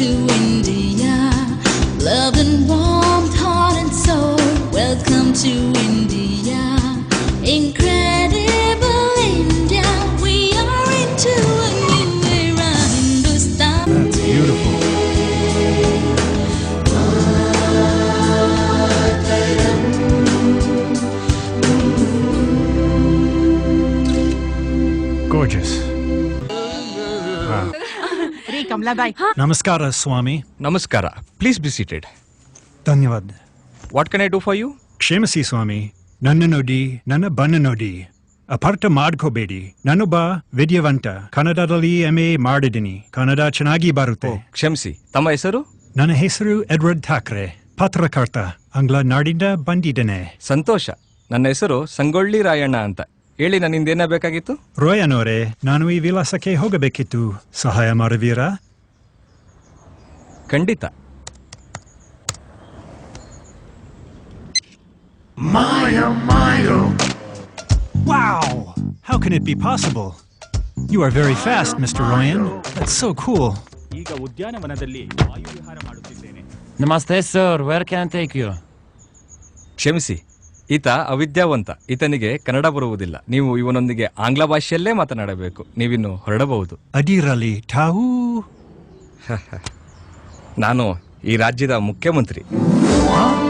to India. Love and warmth, heart and soul. Welcome to India. Incredible India. We are into a new era. Hindustan. That's beautiful. Gorgeous. ರೀ Kamalabai, Namaskara, Swami. Namaskara. Please be seated. Dhanyavad. What can I do for you? ಕ್ಷಮಿಸಿ ಸ್ವಾಮಿ, ನನ್ನ ನೋಡಿ, ನನ್ನ ಬಣ್ಣ ನೋಡಿ ಅಪಾರ್ಥ ಮಾಡ್ಕೋಬೇಡಿ. ನಾನೊಬ್ಬ ವಿದ್ಯಾವಂತ, ಕನ್ನಡದಲ್ಲಿ MA ಮಾಡಿದ್ದೀನಿ. ಕನ್ನಡ ಚೆನ್ನಾಗಿ ಬರುತ್ತೆ. ಕ್ಷಮಿಸಿ, ತಮ್ಮ ಹೆಸರು? ನನ್ನ ಹೆಸರು ಎಡ್ವರ್ಡ್ ಥಾಕ್ರೆ, ಪತ್ರಕರ್ತ, ಆಂಗ್ಲ ನಾಡಿಂದ ಬಂದಿದ್ದೇನೆ. ಸಂತೋಷ. ನನ್ನ ಹೆಸರು ಸಂಗೊಳ್ಳಿ ರಾಯಣ್ಣ ಅಂತ. ಹೇಳಿ, ನನ್ನಿಂದೇನ ಬೇಕಾಗಿತ್ತು? ರೋಯನವರೇ, ನಾನು ಈ ವಿಳಾಸಕ್ಕೆ ಹೋಗಬೇಕಿತ್ತು. ಸಹಾಯ ಮಾಡುವೀರಾ? ಖಂಡಿತ. Wow! How can it be possible? You are very fast, Mr. Ryan. That's so cool. ಈಗ ಉದ್ಯಾನವನದಲ್ಲಿ ವಾಯುವಿಹಾರ ಮಾಡುತ್ತಿದ್ದೇನೆ. Namaste, sir. Where can I take you? ಕ್ಷಮಿಸಿ, ಈತ ಅವಿದ್ಯಾವಂತ. ಈತನಿಗೆ ಕನ್ನಡ ಬರುವುದಿಲ್ಲ. ನೀವು ಇವನೊಂದಿಗೆ ಆಂಗ್ಲ ಭಾಷೆಯಲ್ಲೇ ಮಾತನಾಡಬೇಕು. ನೀವಿನ್ನು ಹೊರಡಬಹುದು. ಅದಿರಲಿ, ತಾವು ನಾನು ಈ ರಾಜ್ಯದ ಮುಖ್ಯಮಂತ್ರಿ. Huh?